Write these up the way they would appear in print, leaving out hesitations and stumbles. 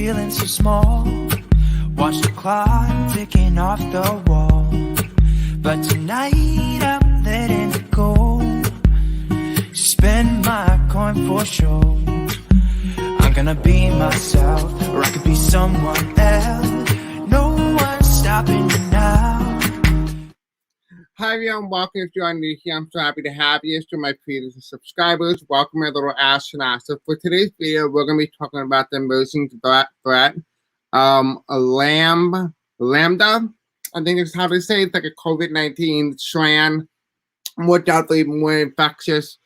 feeling so small. Watch the clock ticking off the wall. But tonight I'm letting it go. Spend my coin for sure. I'm gonna be myself, or I could be someone else. No one's stopping me now. Hi everyone, welcome. If you are new here, I'm so happy to have you. To my previous subscribers, welcome my little astronauts. So for today's video, we're going to be talking about the emerging threat, Lambda, I think it's how to say it. It's like a COVID-19 strain, more deadly, more infectious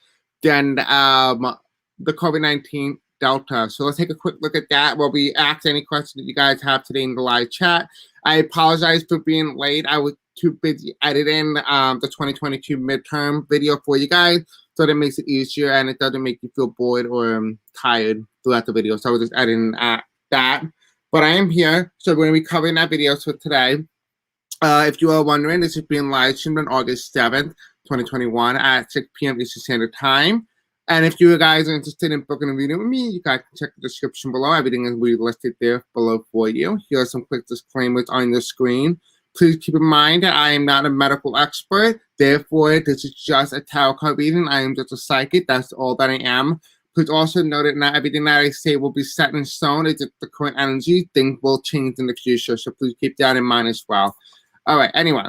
than the COVID-19 Delta. So let's take a quick look at that. We'll be asking any questions that you guys have today in the live chat. I apologize for being late. I was too busy editing the 2022 midterm video for you guys, so that makes it easier and it doesn't make you feel bored or tired throughout the video. So I was just editing that. But I am here, so we're going to be covering that video for today. If you are wondering, this is being live streamed on August 7th, 2021 at 6 p.m. Eastern Standard Time. And if you guys are interested in booking a video with me, you guys can check the description below. Everything is listed there below for you. Here are some quick disclaimers on the screen. Please keep in mind that I am not a medical expert. Therefore, this is just a tarot card reading. I am just a psychic. That's all that I am. Please also note that not everything that I say will be set in stone. It's just the current energy. Things will change in the future. So please keep that in mind as well. All right. Anyway,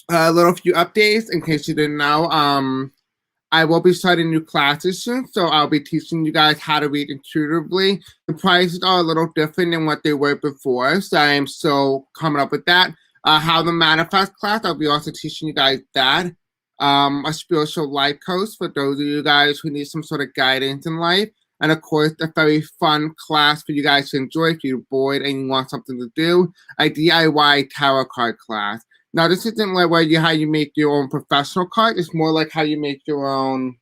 a little few updates in case you didn't know. I will be starting new classes soon, so I'll be teaching you guys how to read intuitively. The prices are a little different than what they were before, so I am still coming up with that. How to manifest class, I'll be also teaching you guys that. A spiritual life coach for those of you guys who need some sort of guidance in life. And of course, a very fun class for you guys to enjoy if you're bored and you want something to do. A DIY tarot card class. Now, this isn't like how you make your own professional card. It's more like how you make your own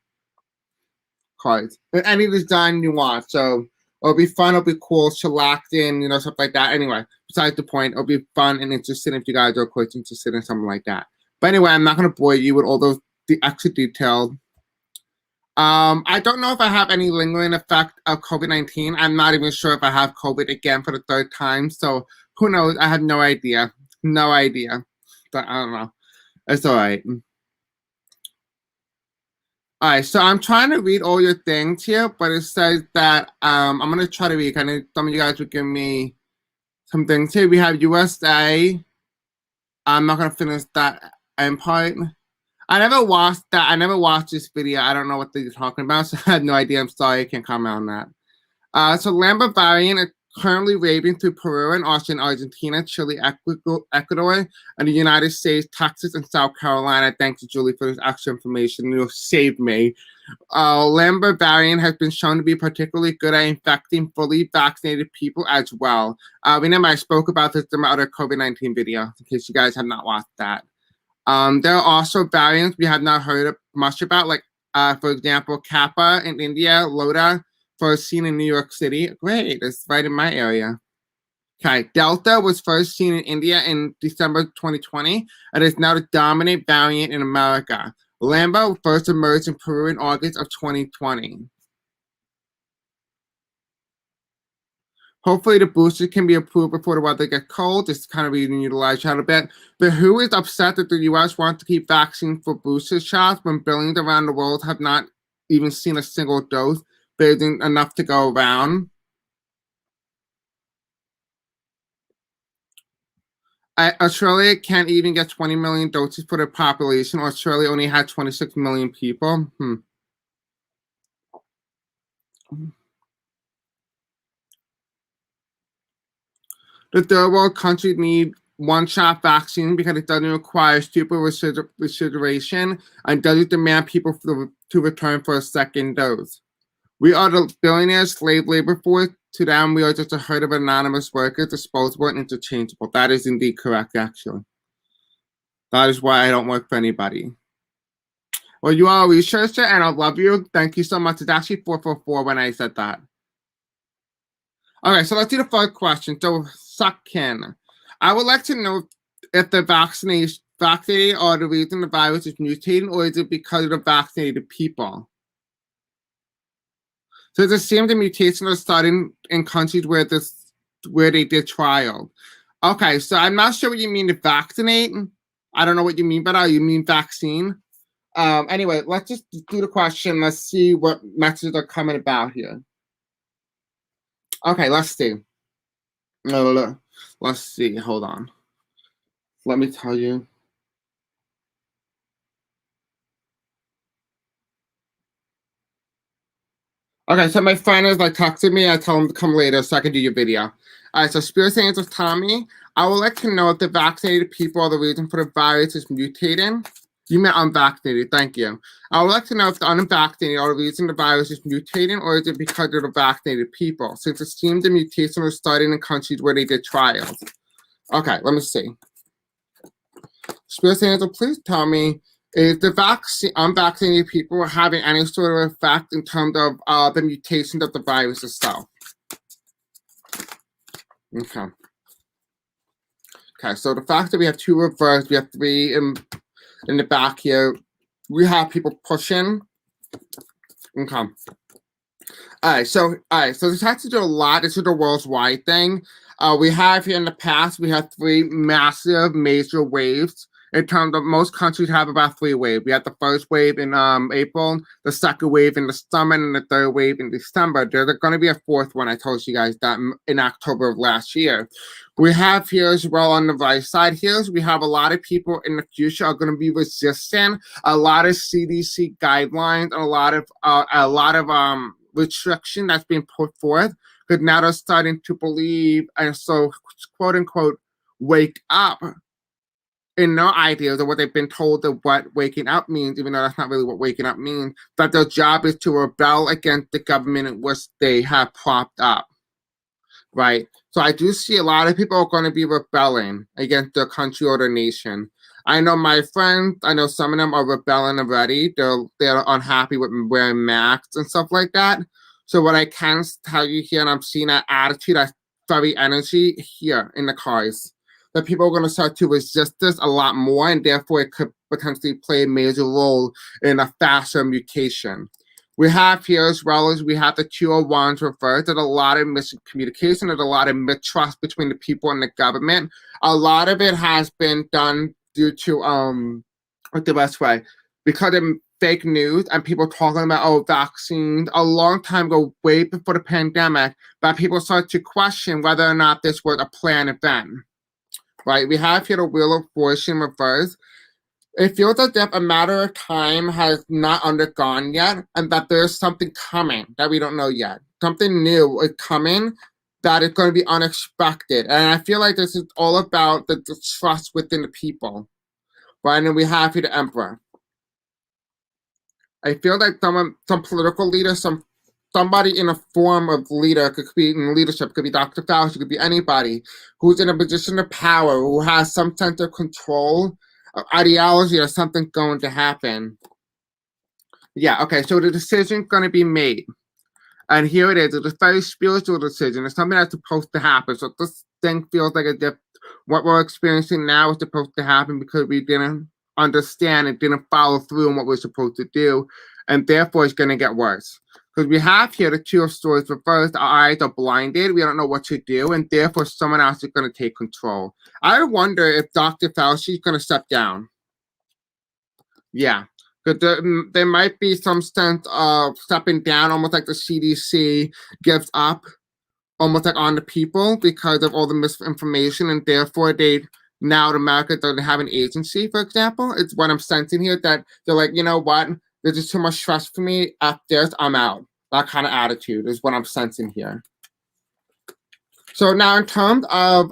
cards. Any design you want. So it'll be fun, it'll be cool, chillaxing, you know, stuff like that. Anyway, besides the point, it'll be fun and interesting if you guys are, of course, interested in something like that. But anyway, I'm not going to bore you with all the extra details. I don't know if I have any lingering effect of COVID-19. I'm not even sure if I have COVID again for the third time. So who knows? I have no idea. No idea. But I don't know. It's all right. All right, so I'm trying to read all your things here, but it says that I'm going to try to read. Kind of some of you guys would give me some things here. We have USA. I'm not going to finish that end part. I never watched that. I never watched this video. I don't know what they're talking about, so I have no idea. I'm sorry. I can't comment on that. So Lambda variant is currently raving through Peru and Argentina, Chile, Ecuador, and the United States, Texas, and South Carolina. Thank you, Julie, for this extra information. You saved me. Lambda variant has been shown to be particularly good at infecting fully vaccinated people as well. Remember, I spoke about this in my other COVID-19 video, in case you guys have not watched that. There are also variants we have not heard much about, like, for example, Kappa in India, Lota, first seen in New York City. Great, it's right in my area. Okay, Delta was first seen in India in December 2020 and is now the dominant variant in America. Lambda first emerged in Peru in August of 2020. Hopefully the boosters can be approved before the weather gets cold. This is kind of reading you the live chat a bit. But who is upset that the U.S. wants to keep vaccines for booster shots when billions around the world have not even seen a single dose? There isn't enough to go around. Australia can't even get 20 million doses for their population. Australia only had 26 million people. The third world countries need one-shot vaccine because it doesn't require super refrigeration and doesn't demand people to return for a second dose. We are the billionaire slave labor force. To them, we are just a herd of anonymous workers, disposable and interchangeable. That is indeed correct, actually. That is why I don't work for anybody. Well, you are a researcher, and I love you. Thank you so much. It's actually 444 when I said that. Okay, so let's do the first question. So, Suckin, I would like to know if the vaccinated are the reason the virus is mutating, or is it because of the vaccinated people? So it seems the mutations are starting in countries where this where they did trial. Okay, so I'm not sure what you mean to vaccinate. I don't know what you mean by that. You mean vaccine? Anyway, let's just do the question. Let's see what messages are coming about here. Okay, let's see. No. Let's see. Hold on. Let me tell you. Okay, so my friend is like texting me. I tell him to come later so I can do your video. All right, so Spirit Saints is telling me, I would like to know if the vaccinated people are the reason for the virus is mutating. You meant unvaccinated, thank you. I would like to know if the unvaccinated are the reason the virus is mutating, or is it because of the vaccinated people, since it seems the mutation was starting in countries where they did trials. Okay, let me see. Spirit Saints, please tell me, is the unvaccinated people having any sort of effect in terms of the mutations of the virus itself? Okay. Okay, so the fact that we have 2 reversed, we have 3 in the back here, we have people pushing. Okay. All right, so this has to do a lot. This is a worldwide thing. We have here in the past, we had 3 massive major waves. In terms of most countries have about 3 waves. We had the first wave in April, the second wave in the summer, and the third wave in December. There's going to be a 4th one. I told you guys that in October of last year. We have here as well on the right side here, we have a lot of people in the future are going to be resistant. A lot of CDC guidelines, a lot of restriction that's being put forth, because now they're starting to believe, and so quote unquote wake up in no ideas of what they've been told of what waking up means, even though that's not really what waking up means, that their job is to rebel against the government in which they have propped up, right? So I do see a lot of people are going to be rebelling against their country or their nation. I know my friends, I know some of them are rebelling already. They're unhappy with wearing masks and stuff like that. So what I can tell you here, and I'm seeing that attitude, that very energy here in the cards, that people are going to start to resist this a lot more, and therefore it could potentially play a major role in a faster mutation. We have here, as well as we have the 201s reversed. There's a lot of miscommunication. There's a lot of mistrust between the people and the government. A lot of it has been done due to, what's the best way? Because of fake news and people talking about, vaccines. A long time ago, way before the pandemic, that people started to question whether or not this was a planned event. Right, we have here the Wheel of Fortune reversed. It feels as if a matter of time has not undergone yet, and that there's something coming that we don't know yet. Something new is coming that is going to be unexpected. And I feel like this is all about the trust within the people. Right, and then we have here the Emperor. I feel like some political leader, somebody in a form of leader, could be in leadership, could be Dr. Fauci, could be anybody who's in a position of power, who has some sense of control, of ideology, or something going to happen. Yeah, okay, so the decision's going to be made. And here it is. It's a very spiritual decision. It's something that's supposed to happen. So this thing feels like as if what we're experiencing now is supposed to happen because we didn't understand and didn't follow through on what we're supposed to do. And therefore, it's going to get worse. Because we have here the 2 of Swords reversed. Our eyes are blinded. We don't know what to do. And therefore, someone else is going to take control. I wonder if Dr. Fauci is going to step down. Yeah. Because there might be some sense of stepping down, almost like the CDC gives up, almost like on the people because of all the misinformation. And therefore, now America doesn't have an agency, for example. It's what I'm sensing here, that they're like, you know what? There's just too much stress for me. After this, I'm out. That kind of attitude is what I'm sensing here. So now in terms of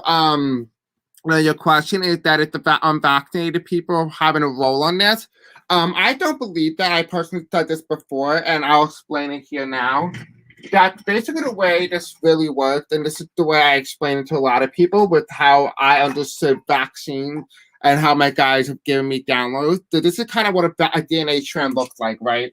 your question is that if the unvaccinated people having a role on this, I don't believe that. I personally said this before, and I'll explain it here now. That basically the way this really works, and this is the way I explain it to a lot of people with how I understood vaccine and how my guys have given me downloads. So this is kind of what a DNA strand looks like, right?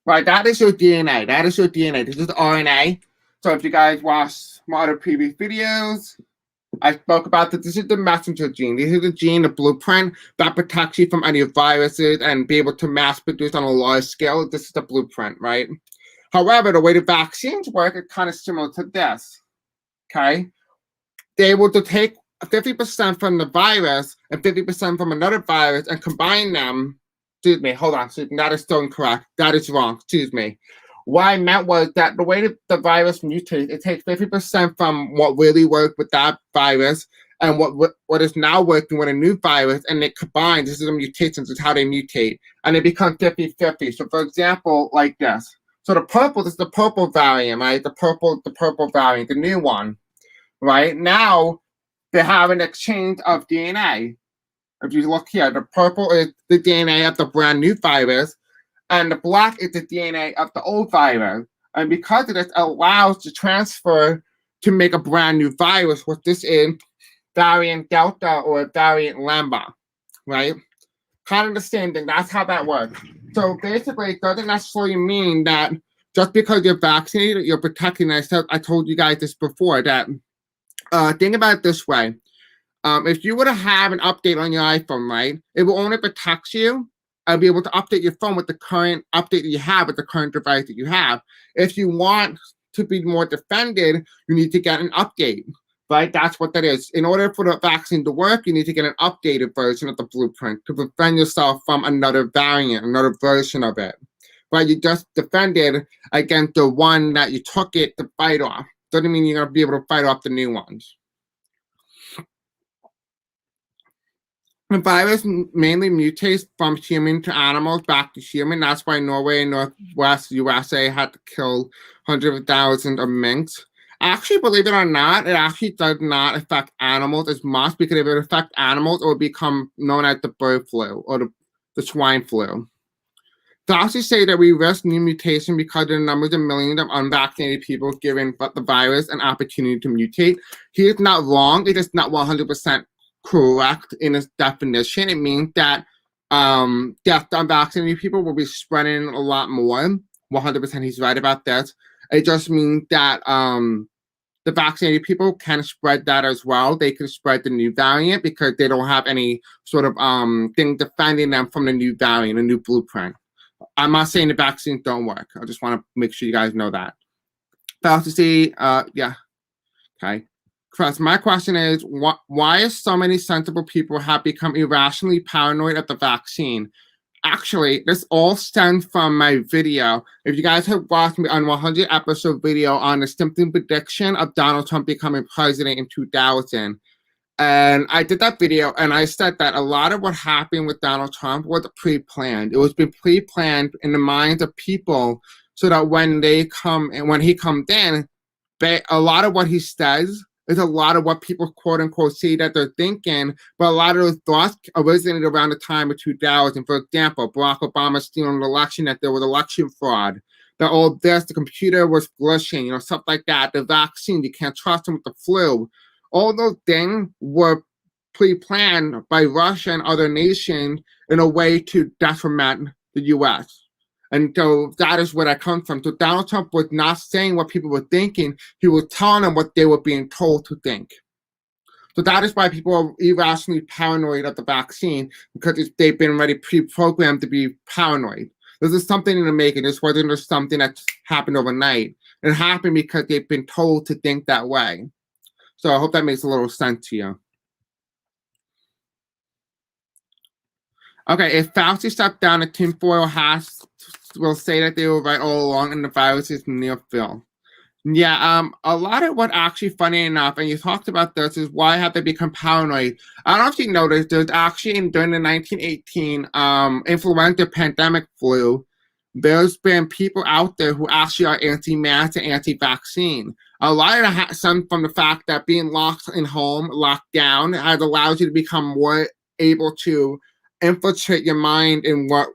Right, that is your DNA. That is your DNA. This is RNA. So if you guys watch my other previous videos, I spoke about that. This is the messenger gene. This is the gene, the blueprint that protects you from any viruses and be able to mass produce on a large scale. This is the blueprint, right? However, the way the vaccines work is kind of similar to this, okay? They will take 50% from the virus and 50% from another virus and combine them. Excuse me, hold on. That is still incorrect. That is wrong. Excuse me. What I meant was that the way that the virus mutates, it takes 50% from what really worked with that virus and what is now working with a new virus, and it combines. This is the mutations, is how they mutate, and it becomes 50-50. So, for example, like this. So the purple, this is the purple variant, right? The purple variant, the new one, right? Now they have an exchange of DNA. If you look here, the purple is the DNA of the brand new virus, and the black is the DNA of the old virus. And because of this, allows the transfer to make a brand new virus, what this is variant Delta or variant Lambda, right? Kind of the same thing. That's how that works. So basically, it doesn't necessarily mean that just because you're vaccinated, you're protecting yourself. I told you guys this before, that think about it this way. If you were to have an update on your iPhone, right, it will only protect you and be able to update your phone with the current update that you have with the current device that you have. If you want to be more defended, you need to get an update, right? That's what that is. In order for the vaccine to work, you need to get an updated version of the blueprint to defend yourself from another variant, another version of it. Right? You just defended against the one that you took it to fight off. Doesn't mean you're going to be able to fight off the new ones. The virus mainly mutates from human to animals back to human. That's why Norway and Northwest USA had to kill hundreds of thousands of minks. Actually, believe it or not, it actually does not affect animals as much, because if it affects animals, it will become known as the bird flu or the swine flu. Doctors say that we risk new mutation because of the numbers of millions of unvaccinated people given the virus an opportunity to mutate. He is not wrong. It is not 100% correct in its definition. It means that the unvaccinated people will be spreading a lot more. 100% he's right about this. It just means that the vaccinated people can spread that as well. They can spread the new variant because they don't have any sort of thing defending them from the new variant, a new blueprint. I'm not saying the vaccines don't work. I just want to make sure you guys know that. Fallacy, yeah. Okay. Chris, my question is, why is so many sensible people have become irrationally paranoid of the vaccine? Actually, this all stems from my video. If you guys have watched me on 100 episode video on the symptom prediction of Donald Trump becoming president in 2000, and I did that video, and I said that a lot of what happened with Donald Trump was pre-planned. It was been pre-planned in the minds of people, so that when he comes in, a lot of what he says is a lot of what people quote unquote see that they're thinking, but a lot of those thoughts originated around the time of 2000. For example, Barack Obama stealing an election, that there was election fraud, that all this, the computer was glitching, stuff like that. The vaccine, you can't trust them with the flu. All those things were pre-planned by Russia and other nations in a way to detriment the U.S. And so that is where that comes from. So Donald Trump was not saying what people were thinking. He was telling them what they were being told to think. So that is why people are irrationally paranoid of the vaccine, because they've been already pre-programmed to be paranoid. This is something in the making. This wasn't just something that happened overnight. It happened because they've been told to think that way. So I hope that makes a little sense to you. Okay, if Fauci stepped down, the tinfoil hats will say that they were right all along and the virus is near fill. Yeah, a lot of what actually, funny enough, and you talked about this, is why have they become paranoid. I don't know if you noticed, there's actually, during the 1918 influenza pandemic flu, there's been people out there who actually are anti-mask and anti-vaccine. A lot of that stems from the fact that being locked down, has allowed you to become more able to infiltrate your mind in what's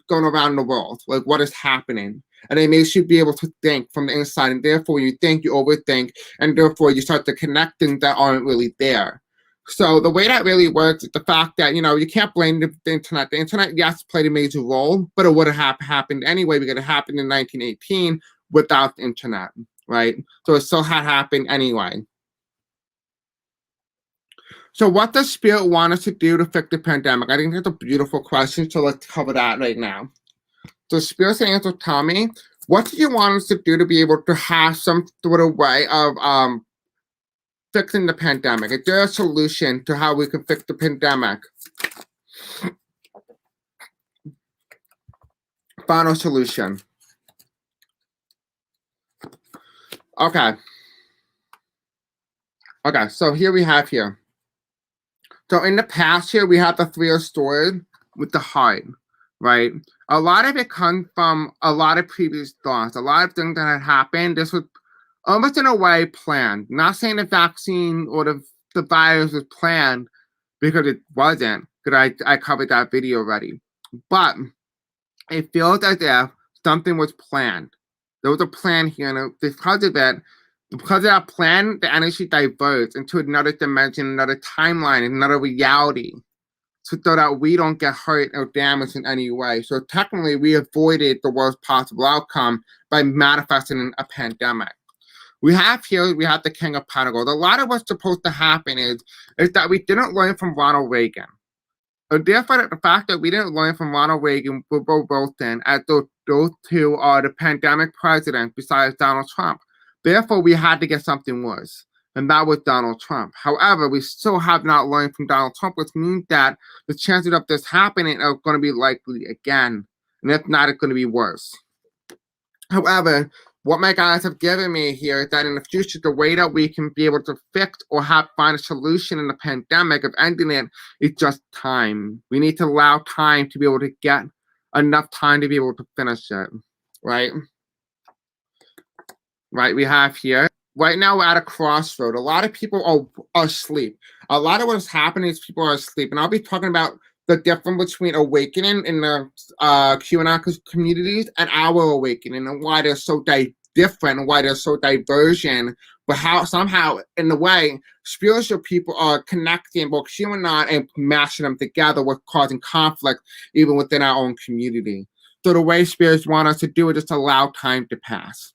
going around the world, like what is happening. And it makes you be able to think from the inside, and therefore you think, you overthink, and therefore you start to connect things that aren't really there. So the way that really works is the fact that, you can't blame the internet. The internet, yes, played a major role, but it would have happened anyway, because it happened in 1918 without the internet, right? So it still had happened anyway. So what does Spirit want us to do to fix the pandemic? I think that's a beautiful question, so let's cover that right now. So Spirit's answer, tell me, what do you want us to do to be able to have some sort of way of fixing the pandemic? Is there a solution to how we can fix the pandemic? Final solution. Okay. Okay, so here we have here. So in the past here, we had the 3 story with the heart, right? A lot of it comes from a lot of previous thoughts, a lot of things that had happened. This was almost in a way planned. Not saying the vaccine or the virus was planned, because it wasn't, because I covered that video already. But it feels as if something was planned. There was a plan here, and because of that plan, the energy diverts into another dimension, another timeline, another reality, so that we don't get hurt or damaged in any way. So technically, we avoided the worst possible outcome by manifesting a pandemic. We have the King of Pentacles. A lot of what's supposed to happen is that we didn't learn from Ronald Reagan. Therefore, the fact that we didn't learn from Ronald Reagan, Woodrow Wilson, as those two are the pandemic presidents besides Donald Trump. Therefore, we had to get something worse, and that was Donald Trump. However, we still have not learned from Donald Trump, which means that the chances of this happening are going to be likely again, and if not, it's going to be worse. However, what my guys have given me here is that in the future, the way that we can be able to fix or find a solution in the pandemic of ending it is just time. We need to allow time to be able to get enough time to be able to finish it, right? Right, we have here. Right now, we're at a crossroad. A lot of people are asleep. A lot of what's happening is people are asleep. And I'll be talking about the difference between awakening in the QAnon communities and our awakening, and why they're so different, and why they're so divergent, but how somehow, in a way, spiritual people are connecting both QAnon and mashing them together, with causing conflict even within our own community. So the way spirits want us to do it is just allow time to pass.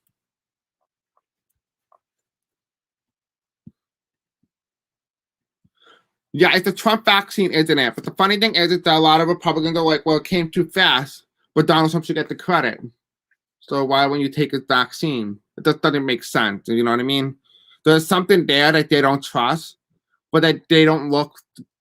Yeah, it's the Trump vaccine, isn't it? But the funny thing is that a lot of Republicans are like, well, it came too fast, but Donald Trump should get the credit. So why wouldn't you take his vaccine? It just doesn't make sense. You know what I mean? There's something there that they don't trust, but that they don't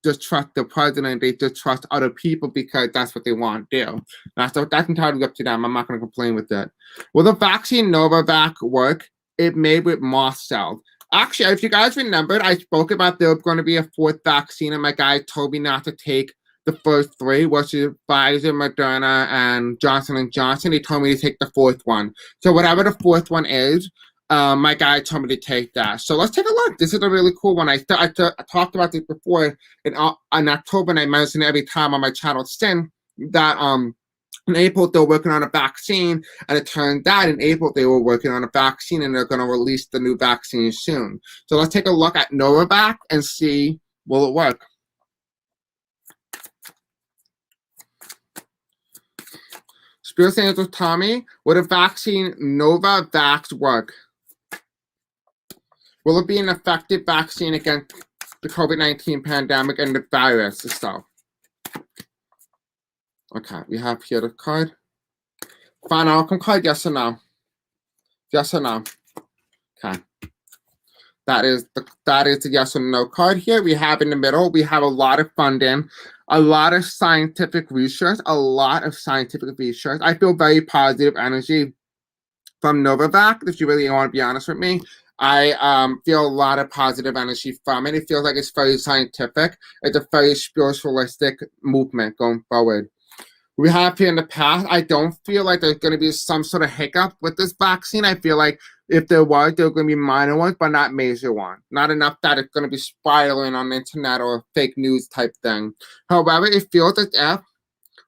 just trust the president. They just trust other people because that's what they want to do. That's entirely up to them. I'm not going to complain with that. Will the vaccine Novavax work? It made with moth cells. Actually, if you guys remembered, I spoke about there was going to be a 4th vaccine, and my guy told me not to take the first 3, which is Pfizer, Moderna, and Johnson & Johnson. He told me to take the 4th one. So whatever the 4th one is, my guy told me to take that. So let's take a look. This is a really cool one. I talked about this before in October, and I mentioned it every time on my channel, Sin, that in April, they're working on a vaccine, and it turned out in April they were working on a vaccine, and they're going to release the new vaccine soon. So let's take a look at Novavax and see, will it work? Spirit Angel Tommy, will the vaccine Novavax work? Will it be an effective vaccine against the COVID-19 pandemic and the virus itself? Okay, we have here the card. Final outcome card, yes or no? Yes or no? Okay. That is the yes or no card here. We have in the middle, we have a lot of funding, a lot of scientific research, I feel very positive energy from Novavax, if you really want to be honest with me. I feel a lot of positive energy from it. It feels like it's very scientific. It's a very spiritualistic movement going forward. We have here in the past, I don't feel like there's going to be some sort of hiccup with this vaccine. I feel like if there was, there were going to be minor ones, but not major ones. Not enough that it's going to be spiraling on the internet or fake news type thing. However, it feels as if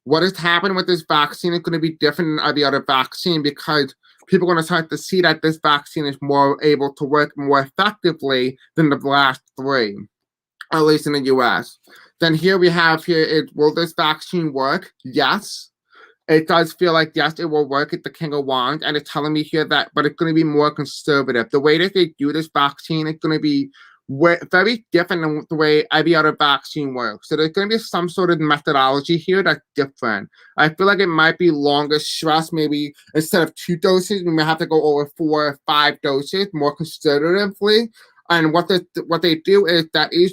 what is happening with this vaccine is going to be different than every other vaccine, because people are going to start to see that this vaccine is more able to work more effectively than the last 3, at least in the US. Then here we have will this vaccine work? Yes. It does feel like, yes, it will work at the King of Wands, and it's telling me here that, but it's going to be more conservative. The way that they do this vaccine is going to be very different than the way every other vaccine works. So there's going to be some sort of methodology here that's different. I feel like it might be longer stress. Maybe instead of 2 doses, we may have to go over 4 or 5 doses more conservatively. And what they do is that each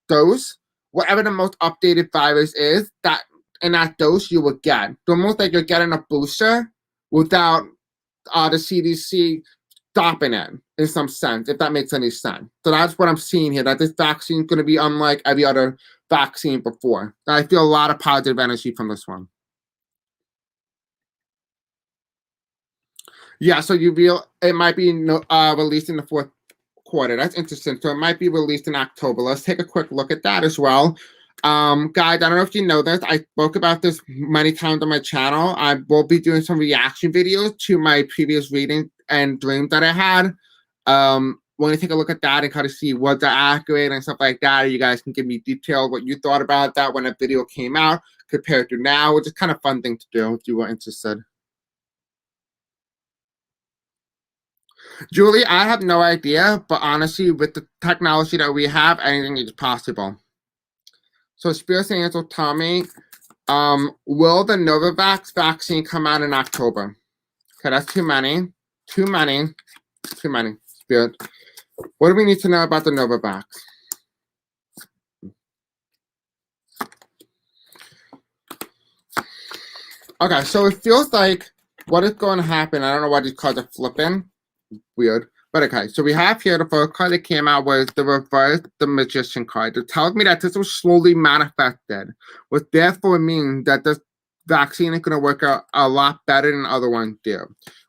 dose, whatever the most updated virus is, that in that dose you will get. So almost like you're getting a booster without the CDC stopping it in some sense, if that makes any sense. So that's what I'm seeing here, that this vaccine is going to be unlike every other vaccine before. I feel a lot of positive energy from this one. Yeah, so it might be released in the 4th quarter. That's interesting. So it might be released in October. Let's take a quick look at that as well. Guys, I don't know if you know this. I spoke about this many times on my channel. I will be doing some reaction videos to my previous reading and dreams that I had. We're going to take a look at that and kind of see what's accurate and stuff like that. You guys can give me details what you thought about that when that video came out compared to now, which is kind of fun thing to do if you were interested. Julie, I have no idea, but honestly, with the technology that we have, anything is possible. So Spirit Angel Tommy, will the Novavax vaccine come out in October? Okay, that's too many. Too many. Too many. Spirit. What do we need to know about the Novavax? Okay, so it feels like what is going to happen, I don't know why these cards are flipping. Weird. But okay, so we have here the first card that came out was the reverse, the Magician card. It tells me that this was slowly manifested, which therefore means that this vaccine is going to work out a lot better than other ones do.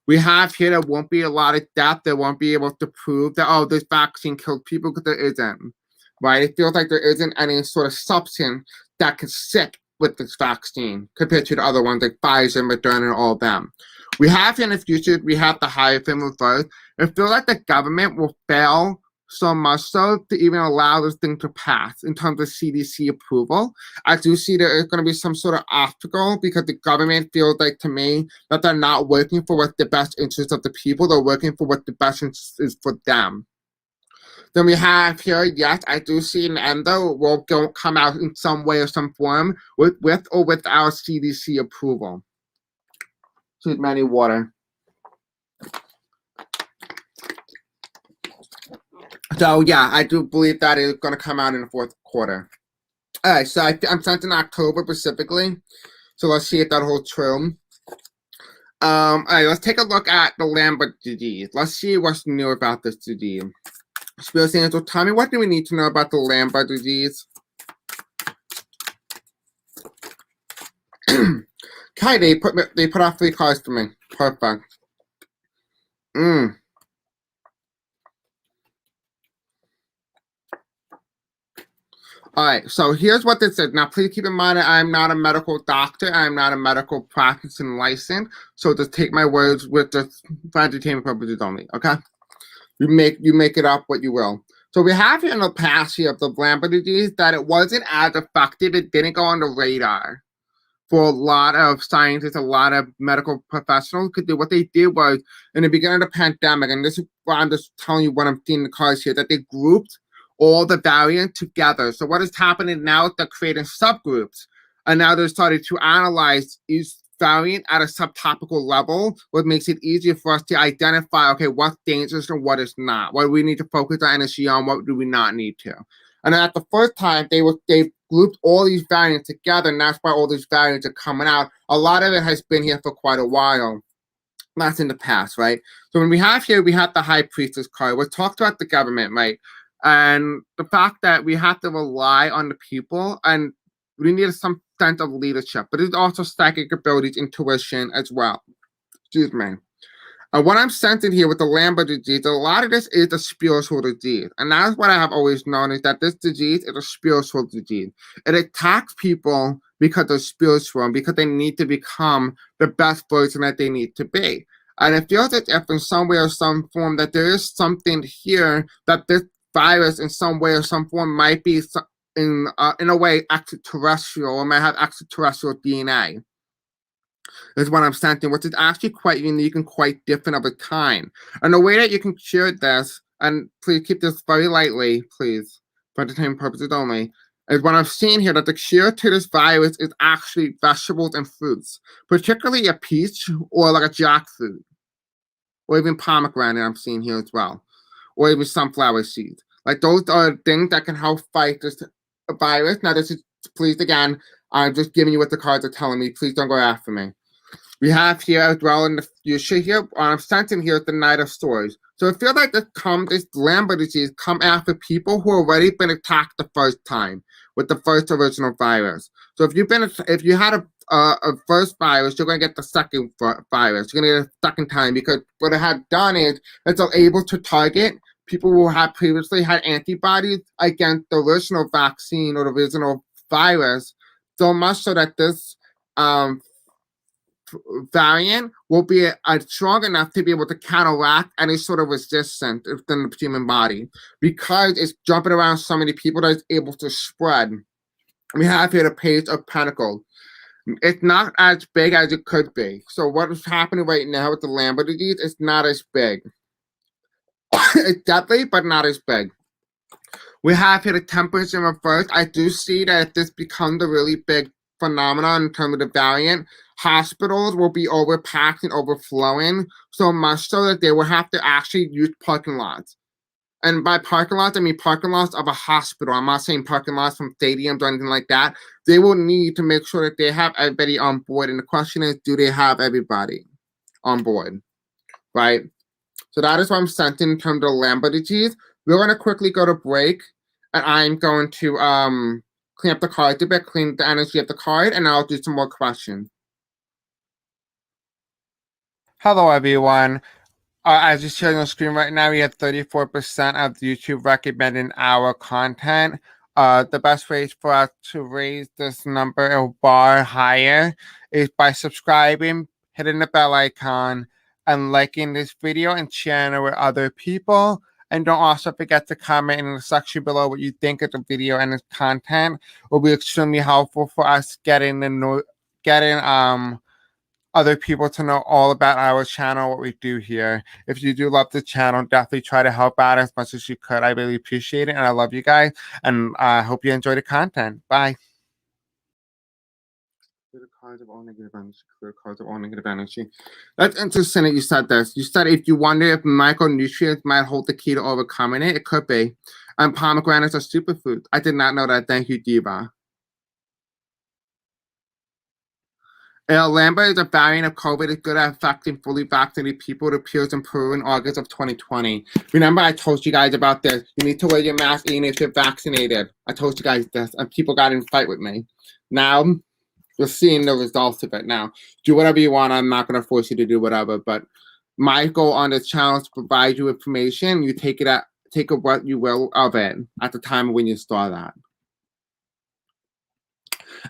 We have here there won't be a lot of death. They won't be able to prove that, oh, this vaccine killed people, because there isn't. Right? It feels like there isn't any sort of substance that can stick with this vaccine compared to the other ones like Pfizer, Moderna, and all of them. We have in the future, we have the Hierophant reverse. It feels like the government will fail so much so to even allow this thing to pass in terms of CDC approval. I do see there is going to be some sort of obstacle because the government feels like, to me, that they're not working for what's the best interest of the people. They're working for what the best interest is for them. Then we have here, yes, I do see an endo will come out in some way or some form with or without CDC approval. Too many water. So yeah, I do believe that is going to come out in the 4th quarter. All right, so I'm sent in October specifically. So let's see if that holds true. All right, let's take a look at the Lambda disease. Let's see what's new about this disease. Spirit Angel, tell me, what do we need to know about the Lambda disease? Okay, they put out 3 cards for me. Perfect. All right, so here's what this is. Now, please keep in mind that I'm not a medical doctor. I'm not a medical practicing license. So just take my words with just for entertainment purposes only, okay? You make it up what you will. So we have here in the past here of the Lambda disease that it wasn't as effective. It didn't go on the radar for a lot of scientists, a lot of medical professionals, because what they did was, in the beginning of the pandemic, and this is why I'm just telling you what I'm seeing in the cards here, that they grouped all the variants together. So what is happening now is they're creating subgroups, and now they're starting to analyze each variant at a subtopical level, what makes it easier for us to identify, okay, what's dangerous and what is not, what do we need to focus our energy on, what do we not need to. And at the first time, they grouped all these variants together, and that's why all these variants are coming out. A lot of it has been here for quite a while. That's in the past, right? So when we have here, we have the High Priestess card. We're talking about the government, right? And the fact that we have to rely on the people, and we need some sense of leadership, but it's also psychic abilities, intuition as well. Excuse me. What I'm sensing here with the Lambda disease, a lot of this is a spiritual disease. And that's what I have always known, is that this disease is a spiritual disease. It attacks people because they're spiritual and because they need to become the best version that they need to be. And it feels as if in some way or some form that there is something here that this virus in some way or some form might be in a way extraterrestrial, or might have extraterrestrial DNA. Is what I'm sensing, which is actually quite unique and quite different of a kind. And the way that you can cure this, and please keep this very lightly, please, for entertainment purposes only, is what I've seen here that the cure to this virus is actually vegetables and fruits, particularly a peach or like a jackfruit, or even pomegranate I'm seeing here as well, or even sunflower seeds. Like those are things that can help fight this virus. Now, this is, please again, I'm just giving you what the cards are telling me. Please don't go after me. We have here as well in the future here, I'm sensing here the Knight of Swords. So I feel like this Lambda disease come after people who already been attacked the first time with the first original virus. So if you had a first virus, you're gonna get the second virus. You're gonna get a second time, because what it had done is it's able to target people who had previously had antibodies against the original vaccine or the original virus, so much so that this variant will be strong enough to be able to counteract any sort of resistance within the human body, because it's jumping around so many people that it's able to spread. We have here the Page of Pentacles. It's not as big as it could be. So what is happening right now with the Lambda disease is not as big. It's deadly, but not as big. We have here the Temperance in reverse. I do see that if this becomes a really big phenomenon in terms of the variant, hospitals will be overpacked and overflowing, so much so that they will have to actually use parking lots. And by parking lots, I mean parking lots of a hospital. I'm not saying parking lots from stadiums or anything like that. They will need to make sure that they have everybody on board. And the question is, do they have everybody on board? Right? So that is what I'm sensing in terms of Lambda disease. We're going to quickly go to break, and I'm going to clean up the cards a bit, clean the energy of the card, and I'll do some more questions. Hello, everyone. As you see on the screen right now, we have 34% of YouTube recommending our content. The best way for us to raise this number or bar higher is by subscribing, hitting the bell icon, and liking this video and sharing it with other people. And don't also forget to comment in the section below what you think of the video and its content. It will be extremely helpful for us getting other people to know all about our channel, what we do here. If you do love the channel, definitely try to help out as much as you could. I really appreciate it, and I love you guys, and I hope you enjoy the content. Bye. Clear the cards of all negative energy. Clear the cards of all negative energy. That's interesting that you said this. You said if you wonder if micronutrients might hold the key to overcoming it, it could be. And pomegranates are superfoods. I did not know that. Thank you, Diva. Lambda is a variant of COVID. It's good at affecting fully vaccinated people. It appears in Peru in August of 2020. Remember, I told you guys about this. You need to wear your mask even if you're vaccinated. I told you guys this, and people got in a fight with me. Now, you're seeing the results of it. Now, do whatever you want. I'm not going to force you to do whatever, but my goal on this channel is to provide you information. You take what you will of it at the time when you saw that.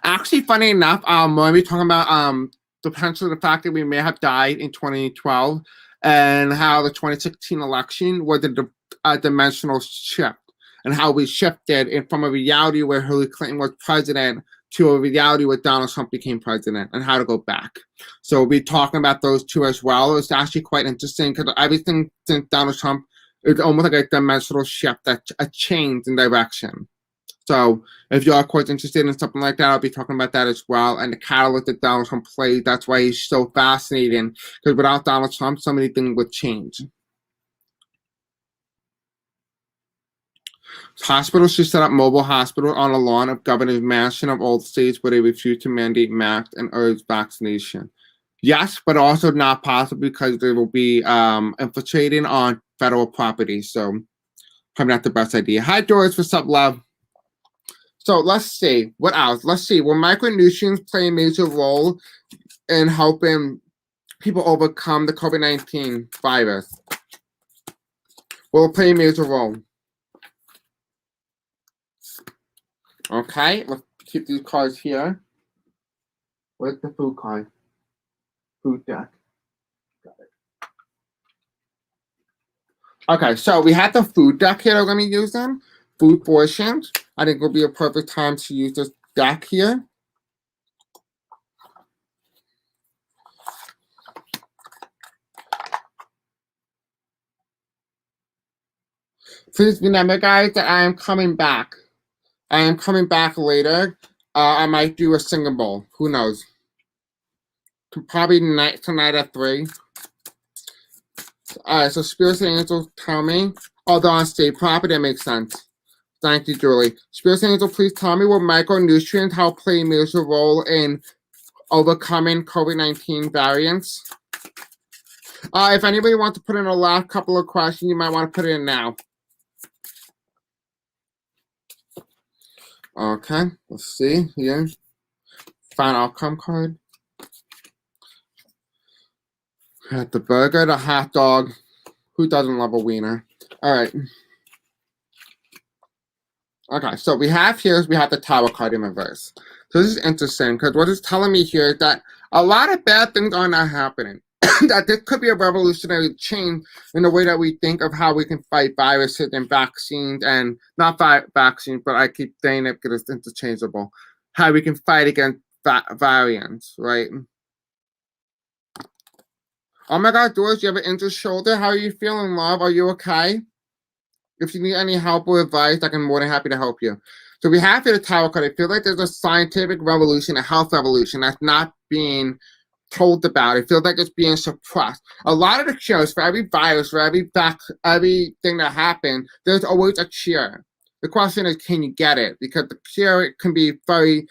Actually, funny enough, when we're talking about the potential of the fact that we may have died in 2012 and how the 2016 election was a dimensional shift, and how we shifted from a reality where Hillary Clinton was president to a reality where Donald Trump became president, and how to go back. So we'll be talking about those two as well. It's actually quite interesting because everything since Donald Trump is almost like a dimensional shift, a change in direction. So if you are quite interested in something like that, I'll be talking about that as well. And the catalyst that Donald Trump played, that's why he's so fascinating. Because without Donald Trump, so many things would change. Hospitals should set up mobile hospitals on the lawn of Governor's Mansion of all states where they refuse to mandate masks and urge vaccination. Yes, but also not possible because they will be infiltrating on federal property. So probably not the best idea. Hi, Doris. What's up, love? So let's see. What else? Let's see. Will micronutrients play a major role in helping people overcome the COVID-19 virus? Will it play a major role? Okay, let's keep these cards here. Where's the food card? Food deck. Got it. Okay, so we have the food deck here that we're going to be using. Food portions. I think will be a perfect time to use this deck here. Please remember, guys, that I am coming back. I am coming back later. I might do a singing bowl. Who knows? Probably tonight at 3. All right, so Spirits and Angels tell me. Although on state property, that makes sense. Thank you, Julie. Spirits and Angels, please tell me what micronutrients help play a major role in overcoming COVID-19 variants. If anybody wants to put in a last couple of questions, you might want to put it in now. Okay, let's see here. Final outcome card. Got the burger, the hot dog. Who doesn't love a wiener? All right. Okay, so we have the Tower card in reverse. So this is interesting because what it's telling me here is that a lot of bad things are not happening. That this could be a revolutionary change in the way that we think of how we can fight viruses and vaccines, and not vaccines, but I keep saying it because it's interchangeable. How we can fight against variants, right? Oh my God, Doris, you have an injured shoulder. How are you feeling, love? Are you okay? If you need any help or advice, I'm more than happy to help you. So we have here the Tower card. I feel like there's a scientific revolution, a health revolution that's not being told about. It feels like it's being suppressed. A lot of the cures for every virus, for everything that happened, there's always a cure. The question is, can you get it? Because the cure can be very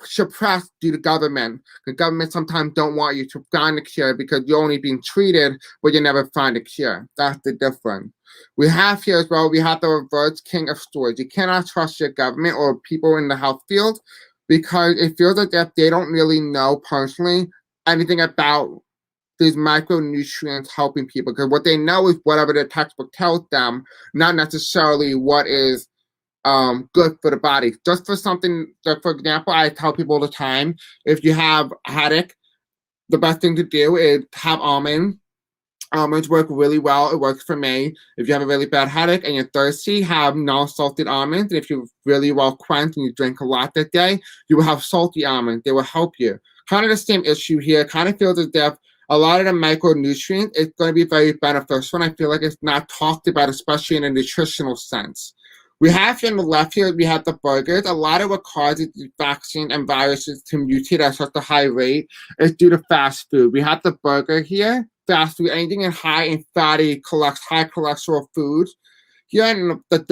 suppressed due to government. The government sometimes don't want you to find the cure because you're only being treated, but you never find a cure. That's the difference. We have here as well, we have the reverse King of Swords. You cannot trust your government or people in the health field because it feels as if they don't really know personally anything about these micronutrients helping people. Because what they know is whatever the textbook tells them, not necessarily what is good for the body. Just for something, like for example, I tell people all the time, if you have a headache, the best thing to do is have almonds. Almonds work really well. It works for me. If you have a really bad headache and you're thirsty, have non-salted almonds. And if you're really well quenched and you drink a lot that day, you will have salty almonds. They will help you. Kind of the same issue here. Kind of feels as if a lot of the micronutrients is going to be very beneficial. And I feel like it's not talked about, especially in a nutritional sense. We have here on the left here, we have the burgers. A lot of what causes the vaccine and viruses to mutate at such a high rate is due to fast food. We have the burger here. Fast food, anything in high in fatty, high cholesterol foods. Here in the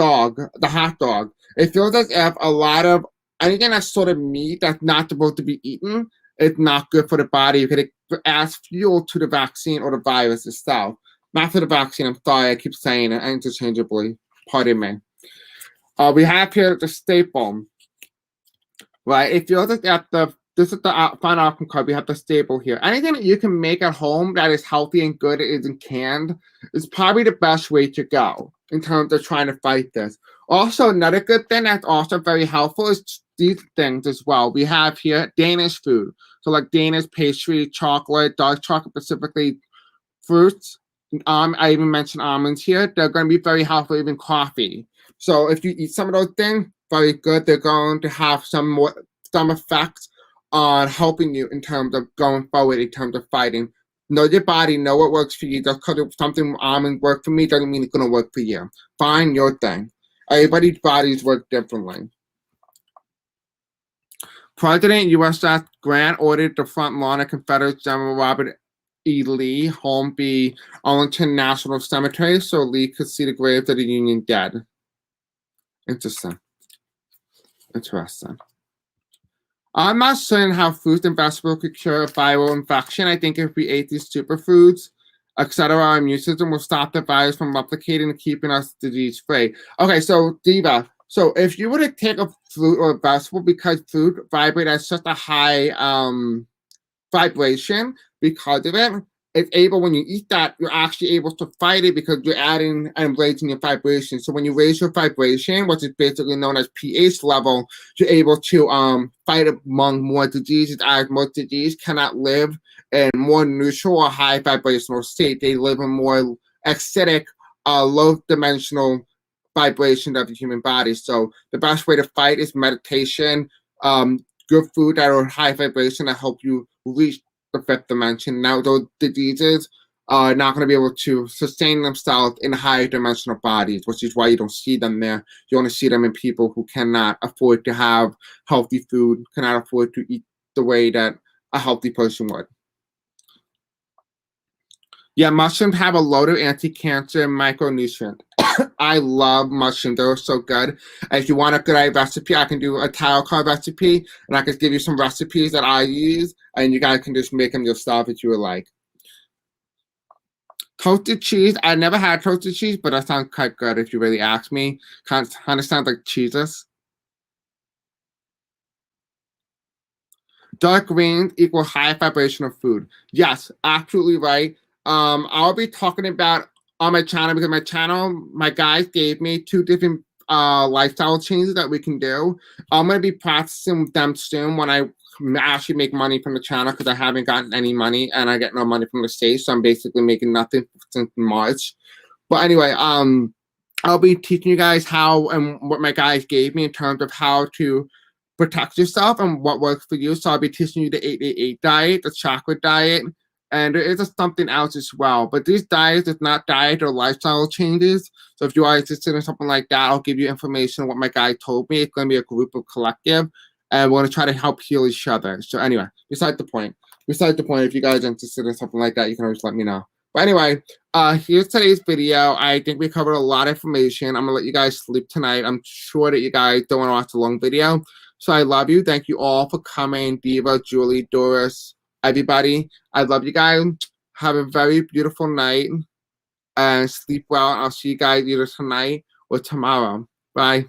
hot dog, it feels as if a lot of anything that's sort of meat that's not supposed to be eaten is not good for the body because it adds fuel to the vaccine or the virus itself. Not for the vaccine, I'm sorry, I keep saying it interchangeably. Pardon me. We have here the staple, right? It feels as if this is the final outcome card. We have the staple here. Anything that you can make at home that is healthy and good, isn't canned, is probably the best way to go in terms of trying to fight this. Also, another good thing that's also very helpful is these things as well. We have here Danish food. So like Danish pastry, chocolate, dark chocolate, specifically fruits. I even mentioned almonds here. They're going to be very helpful, even coffee. So if you eat some of those things, very good. They're going to have some effects on helping you in terms of going forward, in terms of fighting. Know your body, know what works for you. Just because something almonds work for me doesn't mean it's going to work for you. Find your thing. Everybody's bodies work differently. President USS Grant ordered the front lawn of Confederate General Robert E. Lee home be Arlington National Cemetery so Lee could see the graves of the Union dead. Interesting. I'm not certain how fruits and vegetables could cure a viral infection. I think if we ate these superfoods, etc., our immune system will stop the virus from replicating and keeping us disease-free. Okay, so Diva, so if you were to take a fruit or a vegetable, because fruit vibrate at such a high vibration, because of it, it's able, when you eat that, you're actually able to fight it because you're adding and raising your vibration. So when you raise your vibration, which is basically known as pH level, you're able to fight among more diseases, as most disease cannot live in more neutral or high vibrational state. They live in more acidic, low-dimensional vibration of the human body. So the best way to fight is meditation, good food that are high vibration that help you reach the fifth dimension. Now, those diseases are not going to be able to sustain themselves in higher dimensional bodies, which is why you don't see them there. You only see them in people who cannot afford to have healthy food, cannot afford to eat the way that a healthy person would. Yeah, mushrooms have a load of anti-cancer micronutrients. I love mushrooms. They're so good. If you want a good recipe, I can do a tarot card recipe, and I can give you some recipes that I use, and you guys can just make them yourself if you would like. Toasted cheese. I never had toasted cheese, but that sounds quite good if you really ask me. Kind of sounds like cheeses. Dark greens equal high vibrational food. Yes, absolutely right. I'll be talking about on my channel, because my guys gave me 2 different lifestyle changes that we can do. I'm going to be practicing them soon when I actually make money from the channel, because I haven't gotten any money and I get no money from the state, so I'm basically making nothing since March. But anyway, I'll be teaching you guys how and what my guys gave me in terms of how to protect yourself and what works for you. So I'll be teaching you the 888 diet, the chocolate diet, and there is something else as well. But these diets is not diet or lifestyle changes. So if you are interested in something like that, I'll give you information on what my guy told me. It's going to be a group of collective, and we're going to try to help heal each other. So anyway, beside the point, if you guys are interested in something like that, you can always let me know. But anyway, here's today's video. I think we covered a lot of information. I'm going to let you guys sleep tonight. I'm sure that you guys don't want to watch a long video. So I love you. Thank you all for coming. Diva, Julie, Doris, everybody. I love you guys. Have a very beautiful night and sleep well. I'll see you guys either tonight or tomorrow. Bye.